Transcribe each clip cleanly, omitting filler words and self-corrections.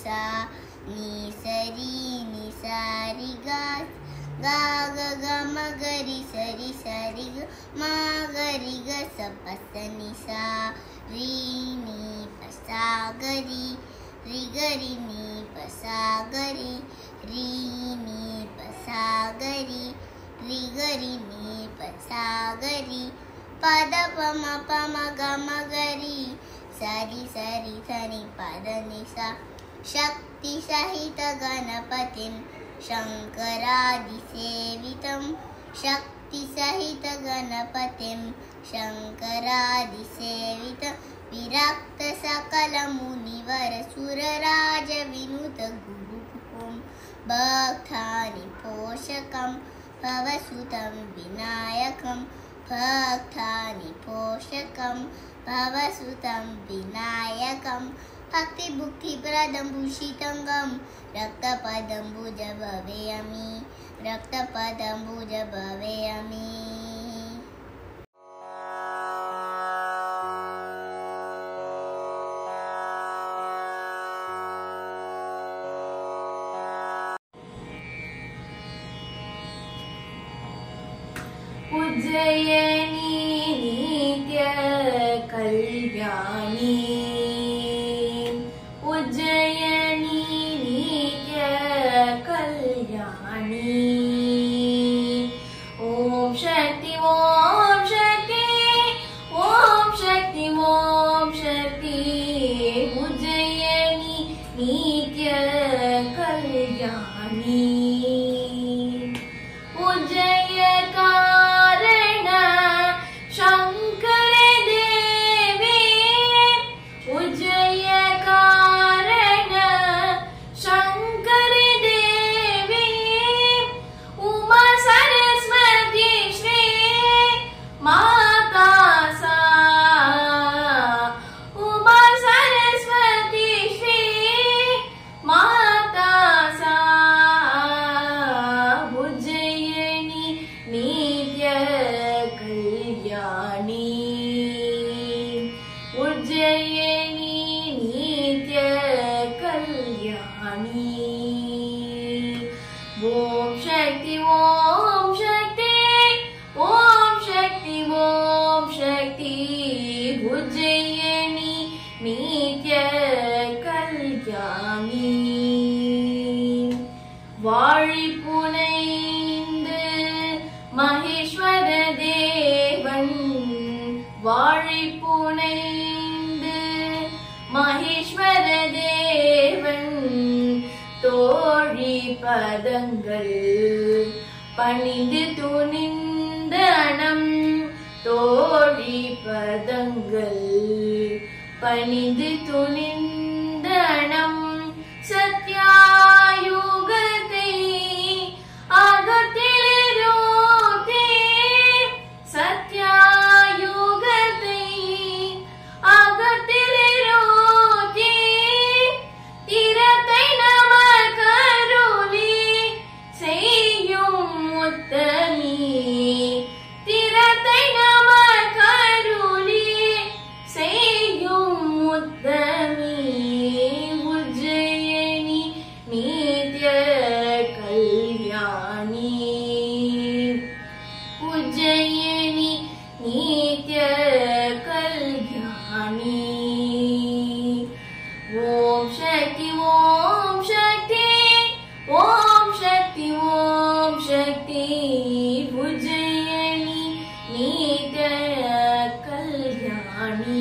सा नी सरी नी सारी गा गा ग ग म गरी सरी सरी ग म गरी ग स प स नि सा री नी प सा गरी री गरी नी प सा गरी री नी प सा गरी री गरी नी प सा गरी पद प म ग म गरी सरी सरी धनि पद नि सा शक्ति सहित गणपतिं शंकरादिसेवितं शक्ति सहित गणपतिं शंकरादिसेवितं विरक्त सकल मुनिवर सुरराज विनुत गुरुं भक्तानि पोषकं भवसुतं विनायकं भक्तानि पोषकं भवसुतं विनायकं भक्ति भुक्ति प्रदं भूषितंगं रक्तपदं भुज भवेयमि रक्तपदं भुज भवेयमि। उज्जयिनी नित्य कल्याणी उज्जयिनी नित्य कल्याणी ओम शक्ति ओम शक्ति ओम शक्ति ओम शक्ति उज्जयिनी नित्य कल्याणी उज्जय कारण शंकर देवी उज्जय कारण शंकर देवी उमा सरस्वती श्री माता सा उमा सरस्वती श्री माता सा उज्जयिनी नित्य कल्याणी उज्जयिनी नित्य कल्याणी ओम शक्ति ओम शक्ति ओम शक्ति ओम शक्ति उज्जयिनी नित्य कल्याणी वाळि पुனைந்து महेश्वर देवन वाळि पुனைந்து महेश्वर देवन तोழி பதங்கள் பணிந்து துணிந்த அணம் தோழி பதங்கள் பணிந்து துணிந்த அணம் சத்யாயுகத்தை அகத்திலிருந்தே சத்யாயுகத்தை அகத்திலிருந்தே திறத்தை நமக்கருளி செய்யும் முத்தமி திறத்தை நமக்கருளி செய்யும் முத்தமி உஜ்ஜயினி நித்ய कल्याणी उज्जयिनी नित्य कल्याणी ओम शक्ति ओम शक्ति ओम शक्ति ओम शक्ति उज्जयिनी नित्य कल्याणी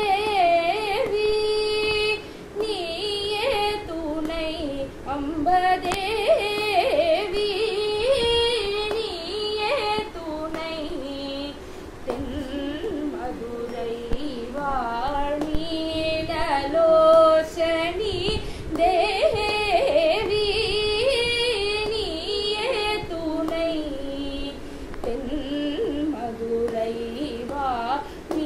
अम्बदेवी नीये तुनै अम्बदेवी नीये तुनै तेन्मधुरै वाणीललोचनी देवी नीये तुनै तेन्मधुरै वाणीललो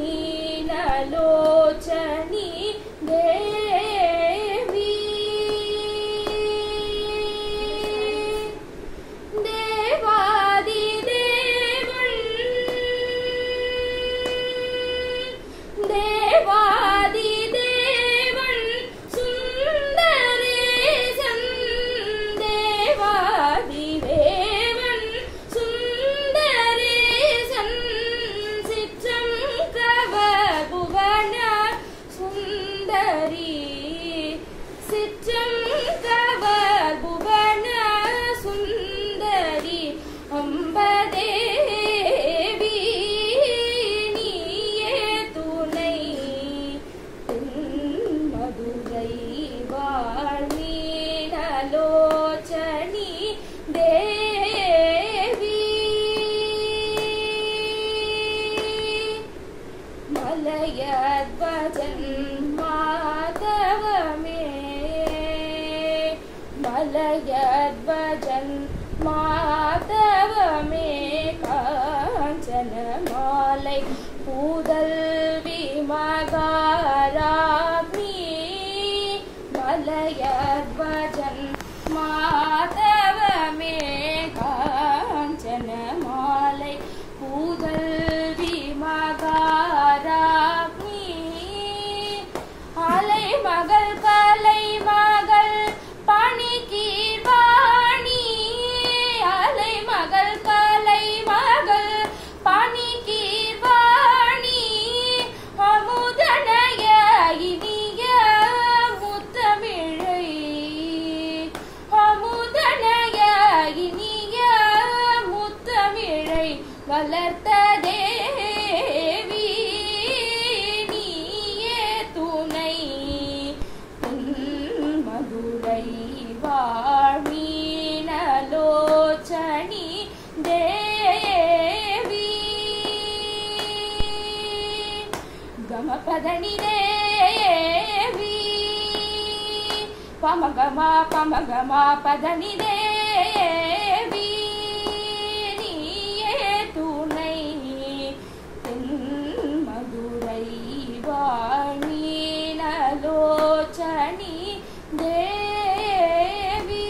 மலயத்வஜன்மாதவமே மலயத்வஜன் மாதவமே காஞ்சன மாலை பூதல்வி மகாராக்னி மலயத்வஜன் மாதவமே காஞ்சன மாலை பூதல்வி மகாராக்னி அலை மகள் கலை மகள் பணிகீர்வாணி அலை மகள் கலை மகள் பணிகீர்வாணி அமுதனய இனிய முத்தமிழை அமுதனய இனிய முத்தமிழை வளர்த்த தேவி நீயே துணை மதுரை வாழீனலோச்சனி தேவி கமபதனி தேவி பமகமா பமகமா பதனி தேவி நீயே துணை மதுரை வாழீனலோச்சனி தேவி.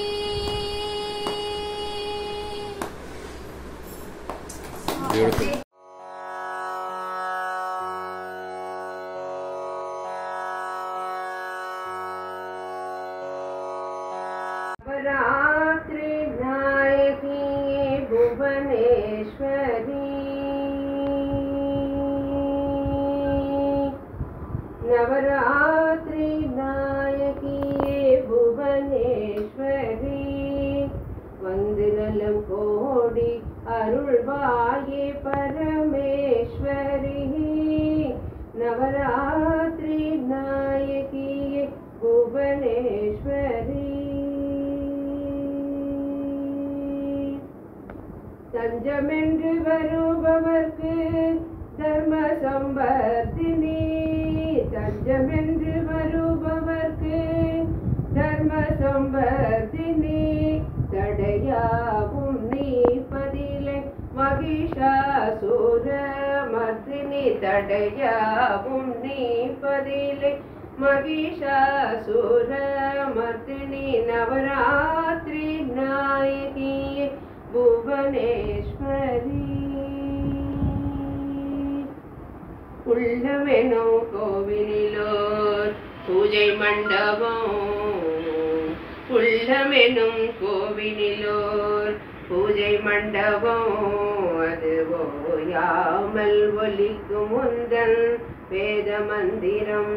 Beautiful. नवरात्रि नायकी भुवनेश्वरी नवरात्रि नायकी भुवनेश्वरी वंदनलम कोडी अरुள்வாயே परमेश्वरी नवरात्रि नायकी भुवनेश्वरी தஞ்சமென்று வருபவர்க்கு தர்ம சம்பர்த்தினி தஞ்சமென்று வருபவர்க்கு தர்ம சம்பர்த்தினி தடையாகும் நீப்பதிலே மகிஷாசுர மர்த்தினி தடையாகும் நீப்பதிலே மகிஷாசுர மர்த்தினி நவராத்திரி நாயகி भुवनेश्वरी உள்ளமெனும் கோவிலிலோர் பூஜை மண்டபம் உள்ளமெனும் கோவிலிலோர் பூஜை மண்டபம் அது ஓயாமல் ஒலிக்கும் முந்தன் வேத மந்திரம்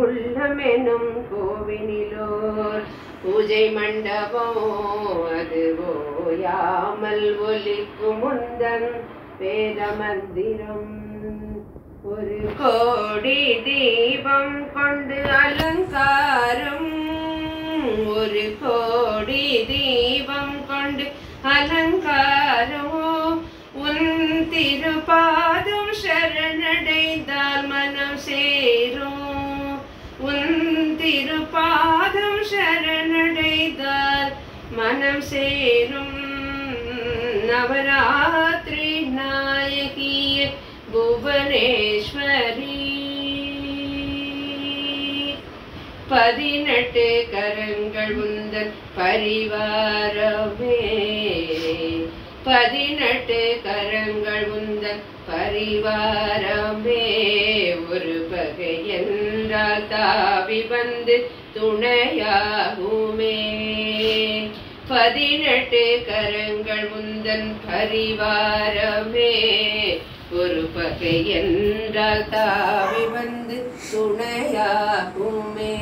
உள்ளமெனும் கோவிலிலோர் பூஜை மண்டபம் அது ஓயாமல் ஒலிக்கும் முந்தன் வேத மந்திரம் ஒரு கோடி தீபம் கொண்டு அலங்காரம் ஒரு கோடி தீபம் கொண்டு அலங்காரம் உன் திருப்பாதம் சரணடைந்தால் மனம் சேரும் உன் திருப்பாதம் சரணடைந்தால் மனம் சேரும் நவராத்திரி நாயகிய புவனேஸ்வரி 18 கரங்கள் உந்தன் பரிவாரமே 18 கரங்கள் உந்தன் பரிவாரமே ஒரு பகை என்றால் தாவி வந்து துணையாகுமே 18 கரங்கள் உந்தன் பரிவாரமே ஒரு பகை என்றால் தாவி வந்து துணையாகுமே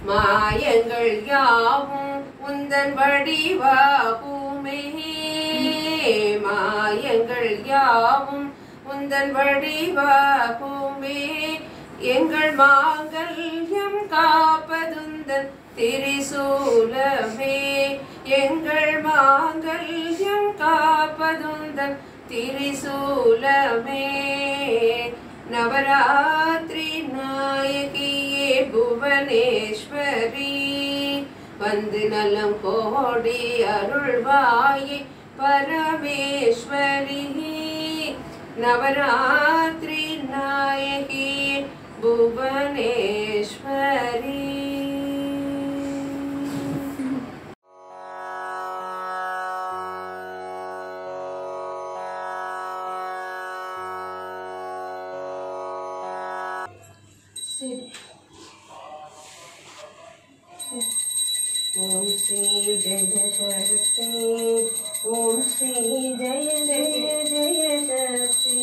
மாயங்கள் யாவும் உந்தன் வடிவாகுமே மாயங்கள் யாவும் உந்தன் வடிவாகுமே எங்கள் மாங்கல்யம் காப்பதுந்தன் திரிசூலமே எங்கள் மாங்கல்யம் காப்பதுந்தன் திரிசூலமே நவராத்திரி நாயகியே புவனேஸ்வரி வந்து நலம் கோடி அருள்வாயே பரமேஸ்வரி நவராத்திரி நாயகியே Bhuvaneswari Om Sri Jaya Shakti, Om Sri Jaya Jaya Jaya Shakti,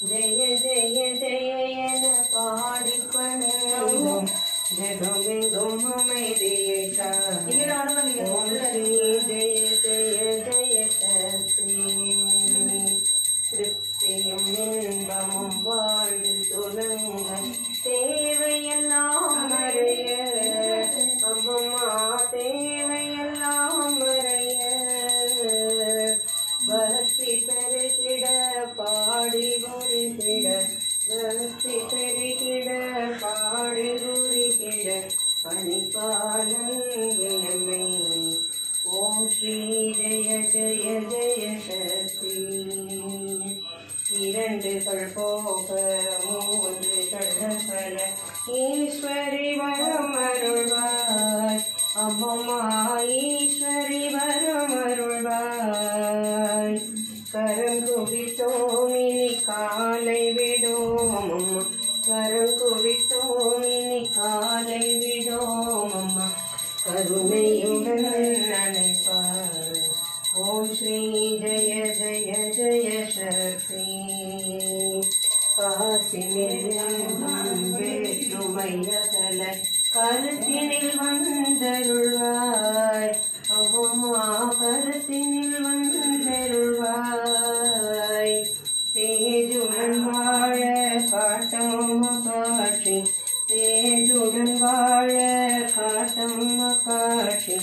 Jaya Jaya Jaya Yana Paadipanam, Jagomengum Amaidiyaka. Om Sri Jaya Jaya Jaya Shakti, Triptiyam Inbamum Vaazhil Tulanga, தேவையெல்லாம் மறைய அம்மா தேவையெல்லாம் மறைய பக்தி பெருகிட பாடி உருகிட பக்தி பெருகிட பாடி உருகிட பணிபாலன் நம்மை ஓம் ஸ்ரீ ஜெய ஜெய ஜெய சக்தி இரண்டுகள் போக மூன்றுகள் பல ஈஸ்வரி வரம் அருள்வாய் அம்மம்மா ஈஸ்வரி வரம் அருள்வாய் கரங்குவித்தோம் இனி காலை விடோம் அம்மா கரங்குவித்தோம் இனி காலை விடோம் அம்மா கருணையுடன் நினைப்பார் ஓம் ஸ்ரீ ஜெய ஜெய ஜெய சக்தி காசினில் வேற்றுமையகல கருத்தினில் வந்தருள்வாய் அம்மா கருத்தினில் வந்தருள்வாய் தேஜுடன் வாழ காட்டம் காட்சி தேஜுடன் வாழ காட்டம் காட்சி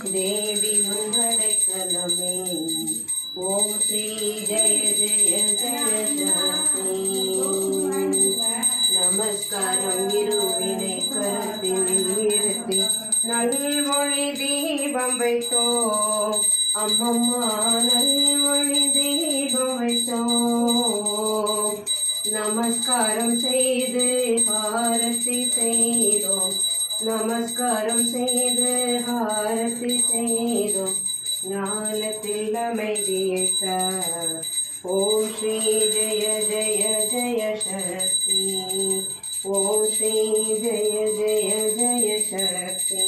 தேவி உங்கடைக்கலமே ஓம் ஸ்ரீ ஜெய ஜெய ஜெய சக்தி நமஸ்காரம் இருவினை கருத்தினில் இருத்தி நல்வொளி தீபம் வைத்தோம் அம்மம்மா நல்வொளி தீபம் வைத்தோம் நமஸ்காரம் செய்து ஆரத்தி செய்தோம் நமஸ்காரம் செய்து ஆரத்தி செய்தோம் ஞானத்தில் அமைதியற்ற ஓம் ஸ்ரீ ஜெய ஜெய ஜெய சக்தி ஓம் ஸ்ரீ ஜெய ஜெய ஜெய சக்தி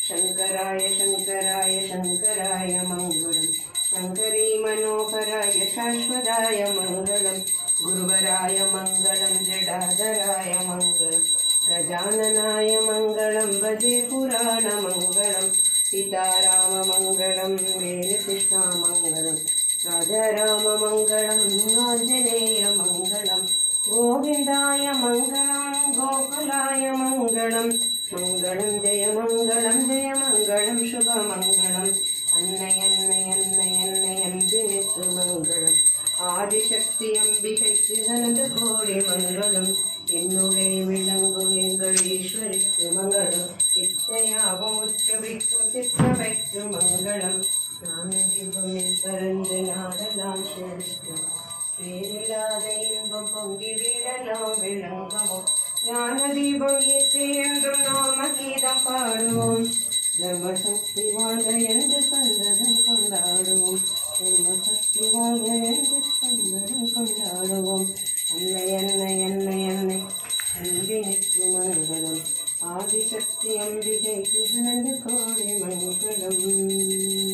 சங்கராய சங்கராய சங்கராய மங்களம் சங்கரி மனோகராய சாஸ்வதாய மங்களம் குருவராய மங்களம் ஜடாதராய மங்களம் கஜானனாய மங்களம் பஜே புராண மங்களம் சீதாராம மங்களம் வேணுகிருஷ்ணா மங்களம் ராஜாராம மங்களம் ஆஞ்சநேய மங்களம் கோவிந்தாய மங்களம் கோகுலாய மங்களம் மங்களம் ஜெய மங்களம் சுப மங்களம் அன்னை அன்னை அன்னை அன்னை அன்பினுக்கு மங்களம் ஆதிசக்தி அம்பிகைக்கு அனந்த கோடி மங்களம் என்னுடைய விளங்கும் எங்கள் ஈஸ்வரிக்கு மங்களம் இச்சையாவும் உச்சபிக்கும் சிற்றவைக்கு மங்களம் ஞானதீபமில் பறந்து நாடலாம் செலுத்தும் பேரில்லாத இன்பம் பொங்கி விடலாம் விளங்கவும் ஞான தீபம் ஏற்றி என்றும் நாம கீதம் பாடுவோம் தர்மசக்தி வாழ்க என்று கண்டதும் கொண்டாடுவோம் தர்மசக்தி வாழ்க என்று கண்டதும் கொண்டாடுவோம் அன்னை அன்னை அன்னை அன்னை அன்பினுக்கு மங்களம் ஆதிசக்தி அம்பிகைக்கு சிறந்த கோடி மங்களம்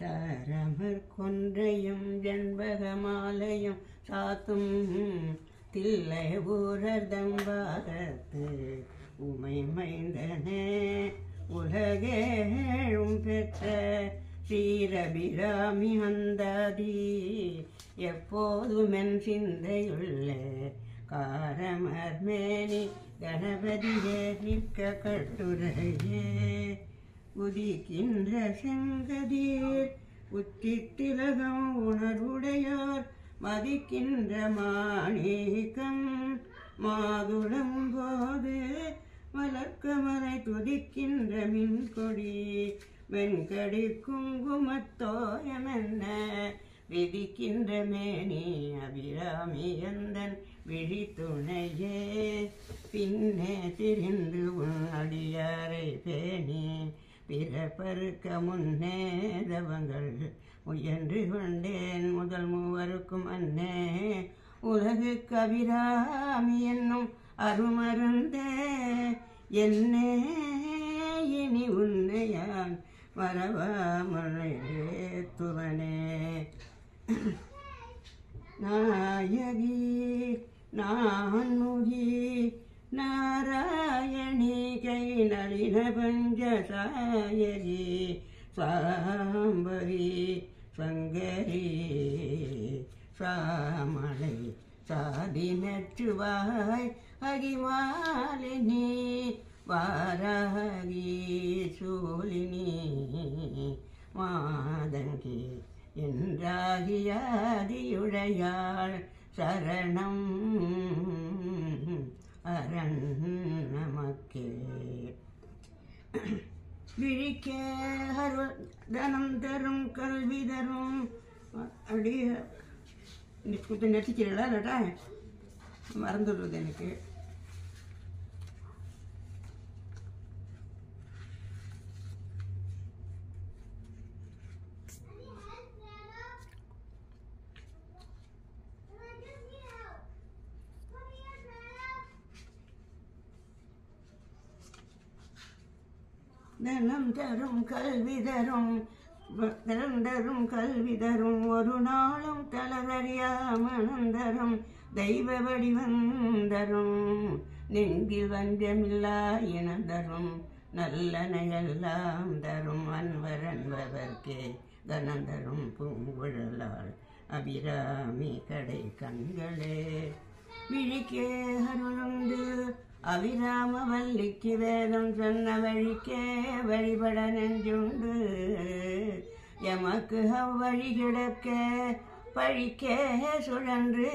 தாரமர் கொன்றையும் ஜன்பகமாலையும் சாத்தும் தில்லை ஊரர் தம்பாகத்து உமை மைந்தனே உலகேழும் பெற்ற ஸ்ரீரபிராமி அந்தாதி எப்போதுமென் சிந்தையுள்ள காரமர் மேனி கணபதியே நிற்க கட்டுரையே உதிக்கின்ற செங்கதீர் உச்சித்திலகம் உணர்வுடையோர் மதிக்கின்ற மாணிக்கம் மாதுளம் போது மலர்க்கமலை துதிக்கின்ற மின்கொடி வெண்கடி குங்குமத்தோயமென்ன விதிக்கின்ற மேனி அபிராமி எந்தன் விழித்துணையே பின்னே திரிந்து உன் அடியாரை பேணி பிறப்பருக்க முன்னே தவங்கள் முயன்று கொண்டேன் முதல் மூவருக்கும் அன்னே உலகு கபிராமி என்னும் அருமருந்தே என்னே இனி உன்னையான் மறவாமலே துவனே நாயகி நான்முகி நாராயணி கை நளின பஞ்சசாயகி சாம்பவி சங்கரி சாமலை சாதி நச்சுவாய் அகிமாலினி வாராகி சூலினி மாதங்கி என்றாகியாதியுடையாள் சரணம் அரண் நமக்கே விழிக்க தனம் தரும் கல்வி தரும் அப்படியே கொஞ்சம் நெத்திக்கிறீங்களா இல்லாட்டா மறந்துடுறது எனக்கு தனம் தரும் கல்வி தரும் தரும் கல்வி தரும் ஒரு நாளும் தளரறியாமனம் தரும் தெய்வ வடிவந்தரும் நெஞ்சில் வஞ்சமில்லா இனம் தரும் நல்லனையெல்லாம் தரும் அன்பர் அன்பவர்க்கே தனம் தரும் பூங்குழலாள் அபிராமி கடை கண்களே விழிக்கே அருளுண்டு அபிராம வல்லிக்கு வேதம் சொன்ன வழிக்கே வழிபட நெஞ்சுண்டு எமக்கு அவ்வழி கிடக்க பழிக்கே சுழன்று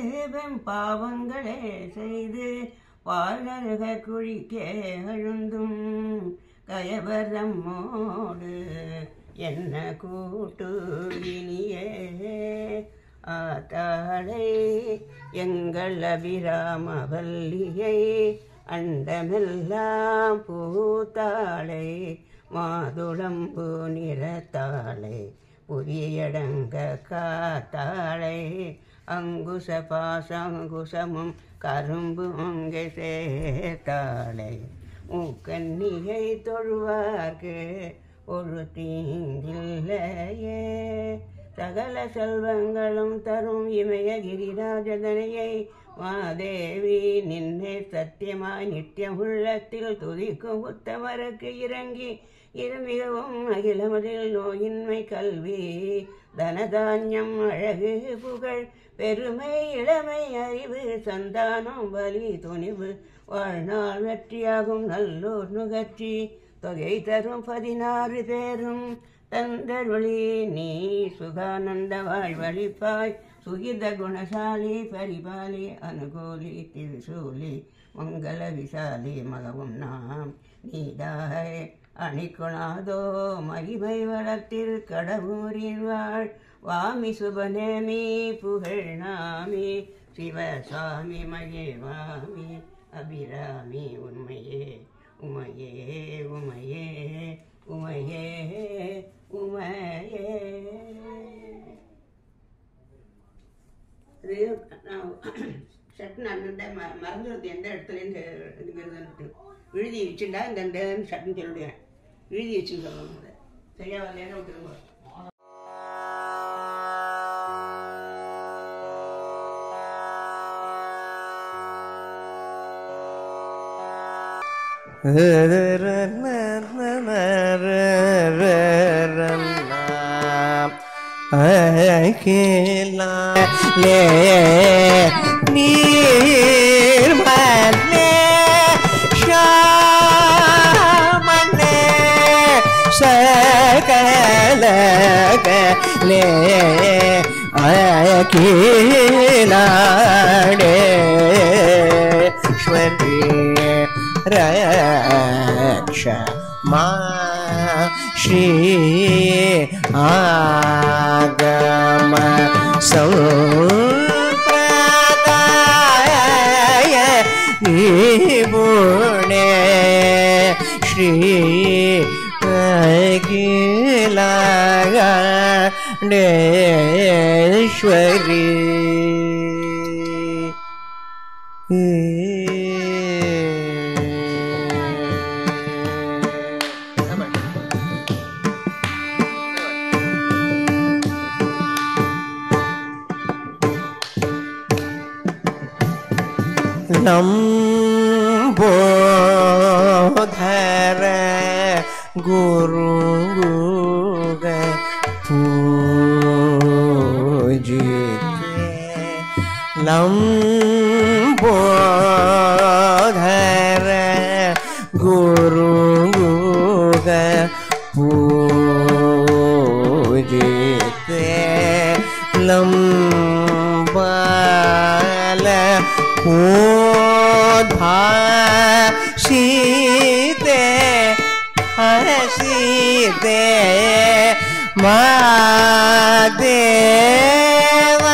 பாவங்களே செய்து பாழருக குழிக்கே அழுந்தும் கயவரம்மோடு என்ன கூட்டு இனியே ஆத்தாளை எங்கள் அபிராம வல்லியை அண்டமெல்லாம் பூத்தாளை மாதுளம்பூ நிறத்தாளை புரியடங்க காத்தாளை அங்குச பாசங்குசமும் கரும்பு அங்கே சேர்த்தாளை மூக்கன்னியை தொழுவார்க்கு ஒரு தீங்கில்லையே சகல செல்வங்களும் தரும் இமயகிரிராஜதனையை மாதேவி நின்னே சத்தியமாய் நித்தியம் உள்ளத்தில் துதிக்கும் உத்தமருக்கு இறங்கி மிகவும் அகிலமதில் நோயின்மை கல்வி தனதான்யம் அழகு புகழ் பெருமை இளமை அறிவு சந்தானம் வலி துணிவு வாழ்நாள் வெற்றியாகும் நல்லோர் நுகர்ச்சி தொகை தரும் 16 பேரும் தந்தருளி நீ சுகானந்த வாழ்வழிப்பாய் சுகித குணசாலி பரிபாலி அனுகூலி திருசூலி மங்கள விசாலி மகவும் நாம் நீதாய் அணிக்குணாதோ மகிமை வளத்தில் கடவுரின் வாழ் வாமி சுபநேமி புகழ் நாமி சிவசாமி மகேவாமி அபிராமி உண்மையே உமையே உமையே உமையே உமையே. ஷட்டு நான் மறந்துடுறது எந்த இடத்துலேருந்து இதுங்கிறதுன்ட்டு எழுதி வச்சுட்டா இந்த ஷட்டுன்னு சொல்லிடுவேன். எழுதி வச்சுன்னு சொல்லணும். சரியா வரலன்னு விட்டுருங்க. நீர்மலே ஷாமலே சகலகலே அகிலாடேஸ்வரி ரக்ஷ மா ஸ்ரீ ஆகம சம்பிரதாய நிபுணே ஸ்ரீ அகிலாண்டேஸ்வரி. லம்போதர குருக பூஜிதே லம்போதர குருக பூஜிதே லம்பால சீதே ஹரசீதே மாதேவ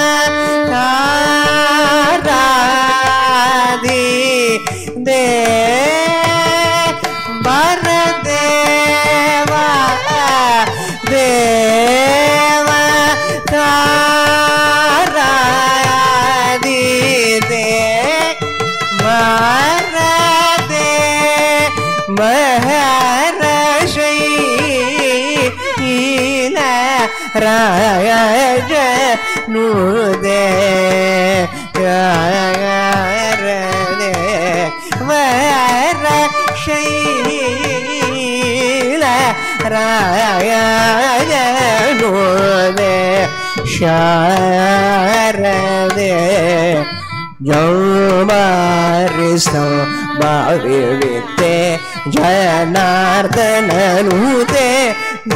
காராதி தே பரதேவா தேவ காராதி தே மரதே மஹரஷைல ராஜ நுதே ரதே மஹரஷைல ராஜ நுதே ஷாரதே ஜௌமாரிசோ பாவிவித்தே ஜனார்தனனுதே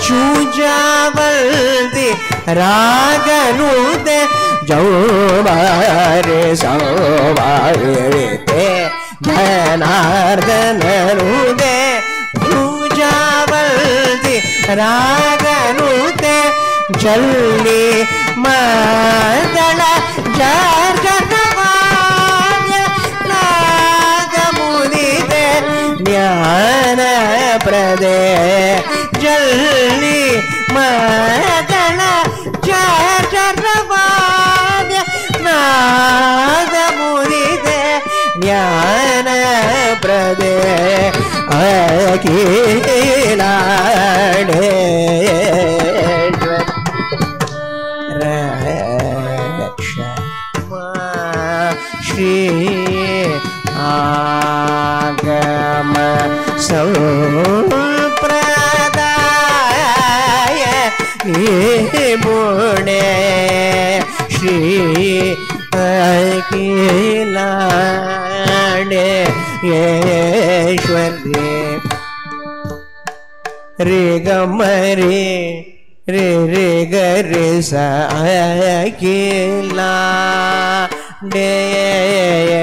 ஜூஜாவல்தி ராகனுதே ஜௌமாரிசோ பாவிவித்தே ஜனார்தனனுதே ஜூஜாவல்தி ராகனுதே ஜல்லி மதள ஜர்ஜனவாய நாகமுனிதே ஞான பிரதே ஜல்லி மதள ஜர்ஜனவாய நாகமுனிதே ஞான பிரதே அகிலாடே ஸ்ரீ ஆகம சம்பிரதாய நிபுணே ஸ்ரீ அகிலாண்டேஸ்வரி. रे गमरे रे रे गरे साकिला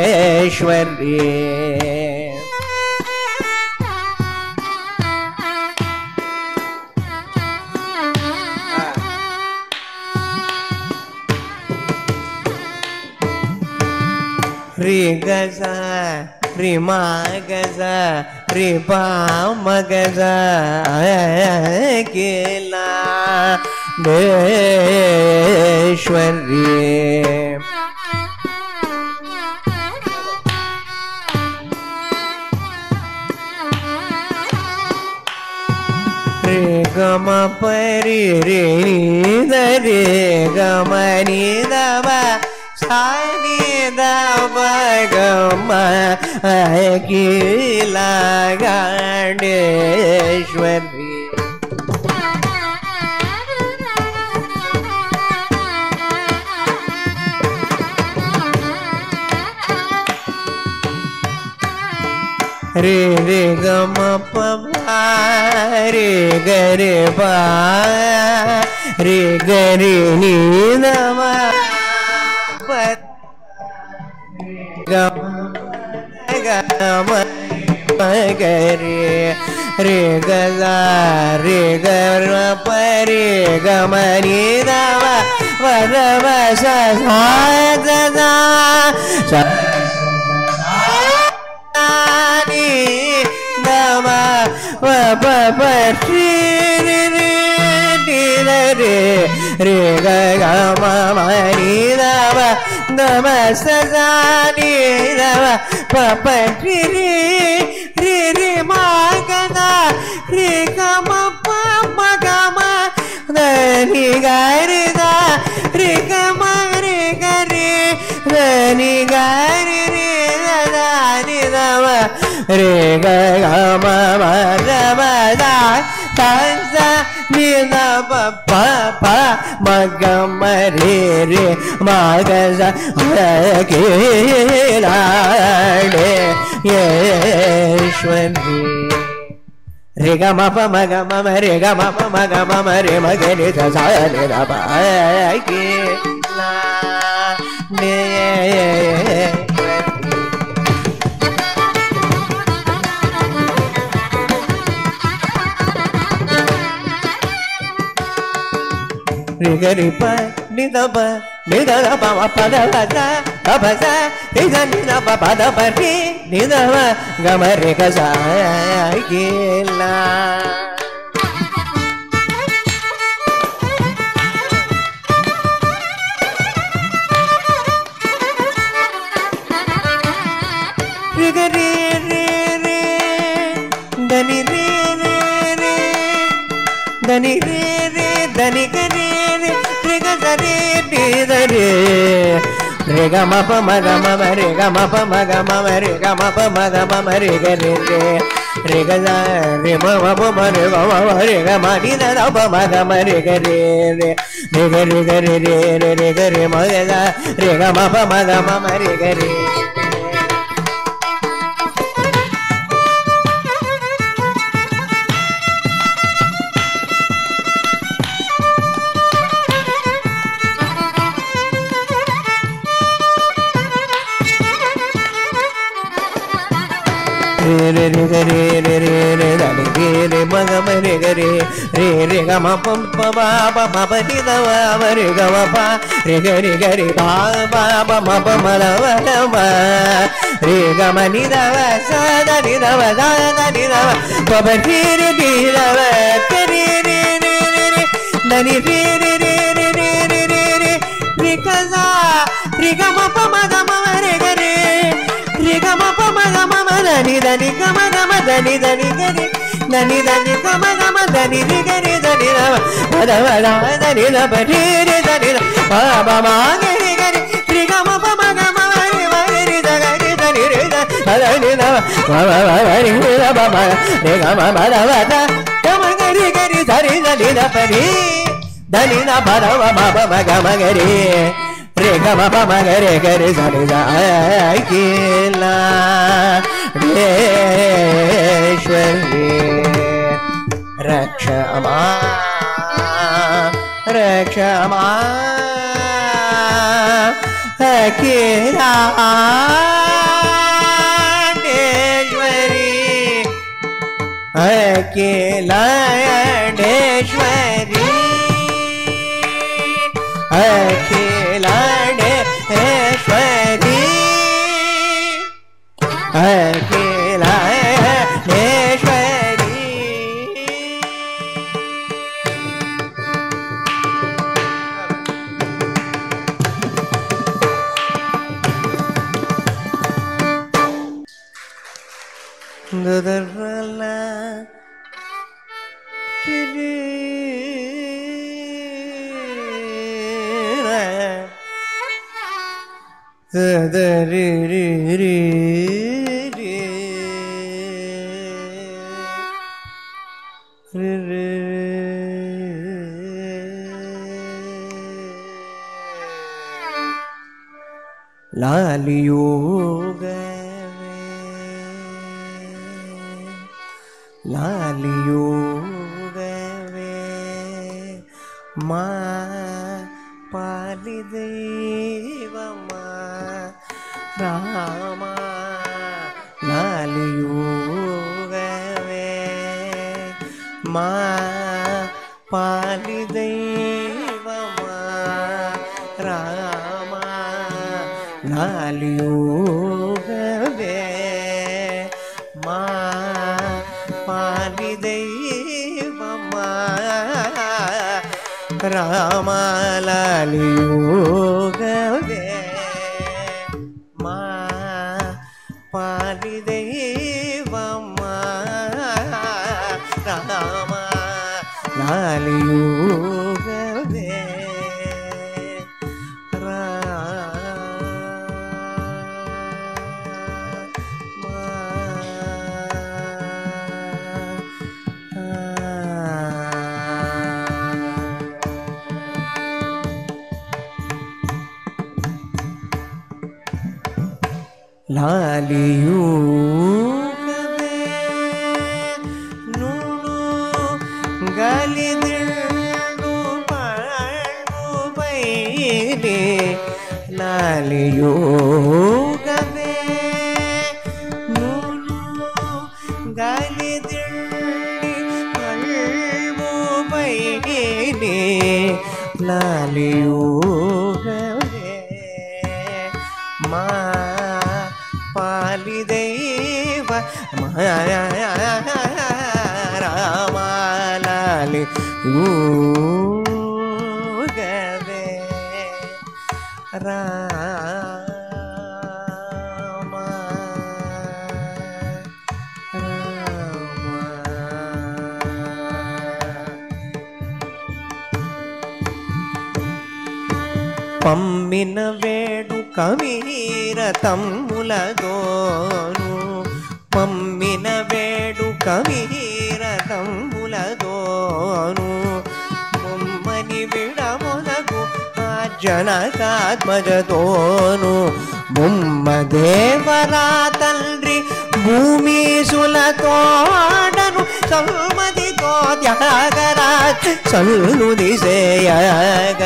डेश्वरी ri ga sa ri ma ga sa ri pa ma ga sa Akila Deshwari Re ga ma pa ri re ni da re ga ma ni da ba sa ni da ba ga ma Akila Deshwari Re re ga ma pa ba re ga re ba re ga re ni da ma pa ga ma ga re re ga la re ga ra pa re ga ma ni da ma va da va sa sa da da sa Nama wa pa pa tri ri ri di la re re ga ga ma ma ni da ma nama sa sa ni da ma pa pa tri ri ri ri ma ga da ri ga ma pa ma ga ma da ni ga ri da ri ga ma ri ga ri da ni ga ri ri da da ni da ma re ga ga ma ma da ma da ta sa ni da pa pa pa ma ga ma re re ma ga sa Akila Deshwari re ga ma pa ma ga ma re ga ma pa ma ga ma re ma ga ni da sa ni da pa Akila Deshwari Re ga re pa ni da pa pa ma pa da pa sa da pa sa ni da pa da pa ri ni da ma ga ma re ga sa Akila re ga re re re da ni re re re da ni re re da ni ga re re ga sa re di da re re ga ma pa ma ga ma re ga ma pa ma ga ma re ga ma pa ma ga ma re ga re re ga sa re ma pa ma re ga ma re ga ma ni da pa ma ga ma re ga re ga re ga re re ga re ma ga sa re ga ma pa ma ga ma re ga re re re re re re re re da re re ma ga ma re ga re re ga ma pa ba pa pa ni da wa re ga ma pa re ga re ba ba ma pa ma da wa ma re ga ma ni da wa sa da ni da wa da ni da wa pa ba ri re di da wa re re re re da ni re re re re re re re ga sa re ga ma pa ma ga ma re ga re ga ma pa ma ga ma da ni ga ma da ni ga re da ni ga ma da ni re ga re da ni da da da ni da pa re re da ni pa ba ma ga re ga ma pa ma ga ma re re da ga re da ni re da ni da ma re da ba ma re ga ma da da ga ma ga re da ni da pa re da ni da pa da ma ga ma ga re re ga ma pa ma ga re sa ni da Akila Deshwari Rakshama Rakshama Akila Deshwari Akila Deshwari Akila Deshwari Akilandeswari லாலியோகவே மா poly தெய்வமா ராமா லாலியோகவே மா poly தெய்வமா ராமா லாலியோகவே மா poly தெய்வமா ராமா லாலியோகவே மா poly தெய்வமா ராமா லாலியோகவே ಲಾಲಿಯೂಗವೇ ನೂನು ಗಾಲಿದಿಳ್ಳು ಬಾಳು ಬೈಲಿ ಲಾಲಿಯೂಗವೇ ನೂನು ಗಾಲಿದಿಳ್ಳಿ ಬಾಳು ಬೈಲಿ ಲಾಲಿಯೂಗವೇ ಮಾ பாலி தெய்வ ராமாலாலி யூகவே ராமா పమ్మిన వేడు కమీర తమ్ములదోను పమ్మిన వేడు కమీర తమ్ములదోను బొమ్మని విడమునకు ఆ జనకాత్మజతోను బొమ్మ దేవరా తండ్రి భూమి సులతోడను సమ్మతితో త్యాగరాజ్ సల్లుది సేయగ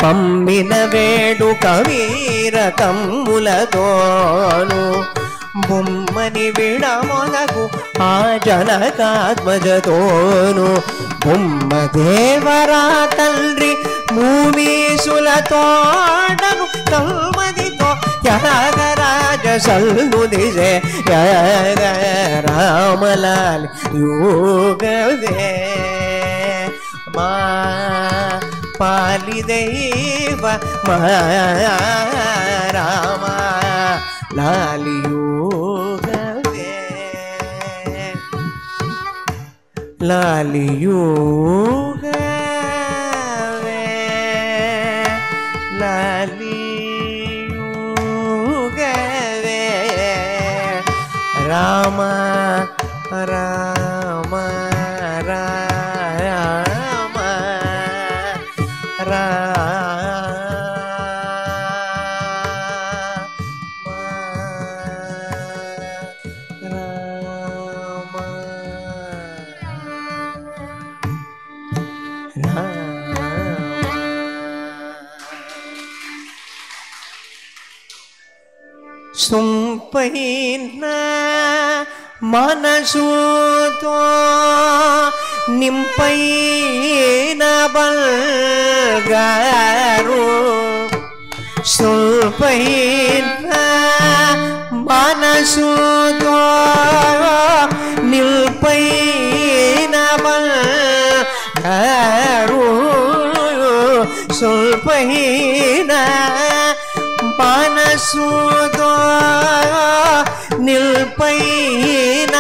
పమ్మిన వేడు కవీర తమ్ములతోను బొమ్మని విడమొనకు ఆ జనకాత్మజతోను బొమ్మ దేవరా తండ్రి భూమీసులతోడను తల్మదితో త్యాగరాజ సల్లుదిసే రామలాల్ యోగవే మా పాలి దైవ రామ లాలియోగవే లాలియోగవే లాలియోగవే రామ రామ రామ సుంపైన మనసుతో నింపైన బల్గారు సుంపైన మనసుతో ಸುದೋ ನಿಲ್ಪೈನ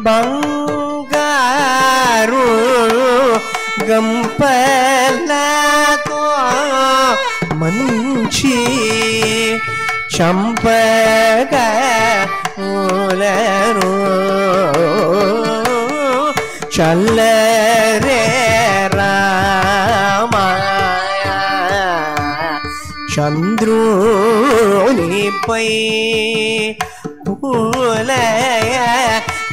ಬಂಗಾರು ಗಂಪಲತೋ ಮಂಚಿ ಚಂಪಕ ಮೂಲರು ಚಲ್ಲರೆ ರಾಮಾಯ ಚಂದ್ರೂನಿಪೈ ಪೂಲಯ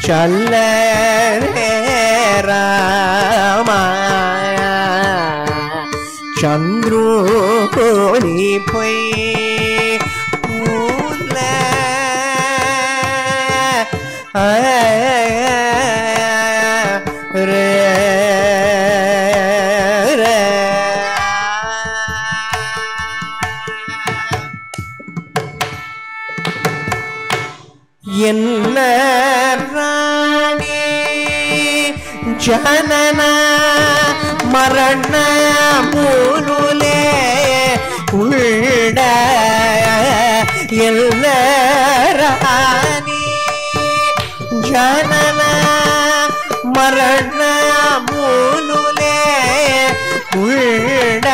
ಚಲ್ಲರೆ ರಾಮಾಯ ಚಂದ್ರೂನಿಪೈ என்ன ராணி ஜனன மரண மூலுலே உள்ள ಎಲ್ಲ ರಾಣಿ ಜನನ ಮರಣ ಮೂಲುಲೆ ಉಳ್ಳ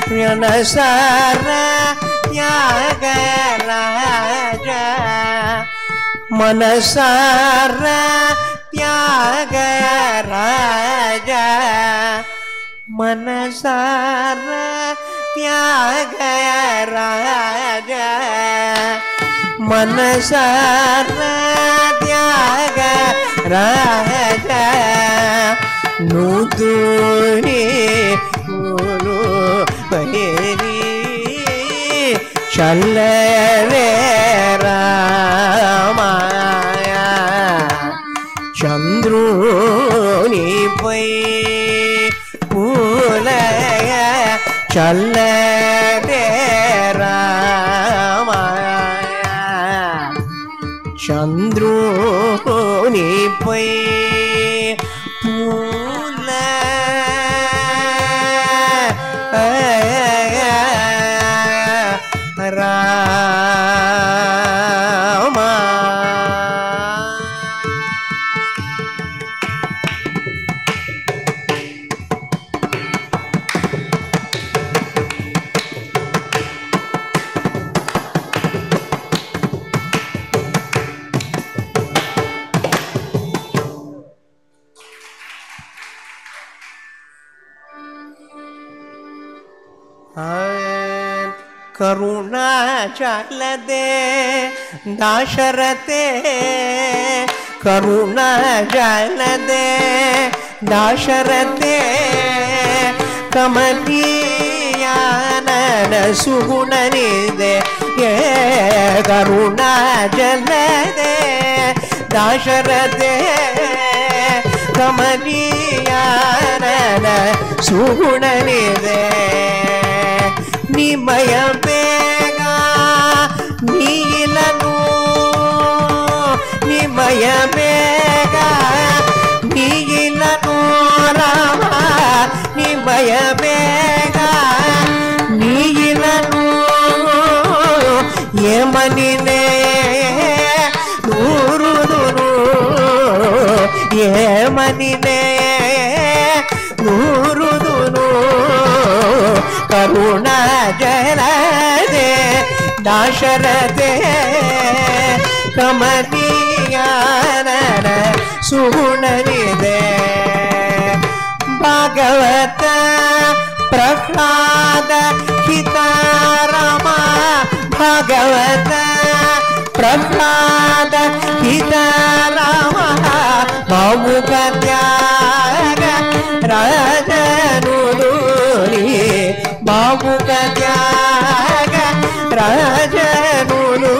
ಜ್ಞಾನಸಾರ ತ್ಯಾಗರಾಜ ಮನಸಾರ ತ್ಯಾಗರಾಜ ಮನಸಾರ ತ್ಯಾಗರಾಜ ಮನಸಾರ ತ್ಯಾಗರಾಜ ನೂತುನಿ ಮೂಲು ಬೈರಿ ಚಲ್ಲರೆ ರಾಮಾಯ ಚಂದ್ರೂನಿ ಪೈ ಪೂಲಯ ಚಲ್ಲರೆ ರಾಮಾಯ ಚಂದ್ರೂನಿ ಪೈ ಪೂಲ ರಾಮ ಕರುಣಾ ಚಾಲದೆ ದಾಶರಥೆ ಕರುಣಾ ಚಾಲದೆ ದಾಶರಥೆ ಕಮಲೀಯಾನನ ಸುಗುಣನಿದೆ ಕರುಣಾ ಜಲದೆ ದಾಶರಥೆ ಕಮಲೀಯಾನನ ಸುಗುಣನಿದೆ ನಿಮಯ ಬೇಗ ನೀಲನು ನಿಮಯ ಬೇಗ ನೀಲನು ರಾಮ ನಿಮಯ ಬೇಗ ನೀಲನು ಯಮನಿನೇ ನೂರುದುನು ಯಮನಿನೇ ನೂರುದುನು ಕರುಣಾ ಜಲದೆ ದಾಶರಥೆ ಕಮಲೀಯಾನನ ಸುಗುಣನಿದೆ ಭಾಗವತ ಪ್ರಹ್ಲಾದ ಹಿತಾರಾಮ ಭಾಗವತ ಪ್ರಹ್ಲಾದ ಹಿತಾರಾಮ ಬಹುಮುಖ ತ್ಯಾಗ ರಾಜನುಲೂರಿ ಬಹುಮುಖ ತ್ಯಾಗ ರಾಜನುಲೂರಿ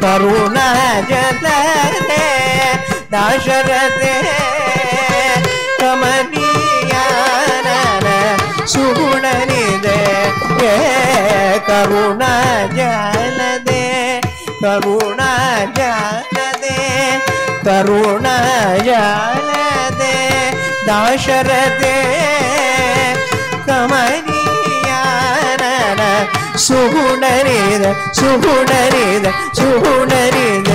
ಕರುಣಾ ಜಲದೆ ದಾಶರಥೆ ಕಮಲೀಯಾನನ ಸುಗುಣನಿದೆ ಕರುಣಾ ಜಲದೆ ಕರುಣಾ ಜಲದೆ ಕರುಣಾ ಜಲದೆ ದಾಶರಥೆ ಕಮಲೀಯಾನನ சுகுணரேத சுகுணரேத சுகுணரேத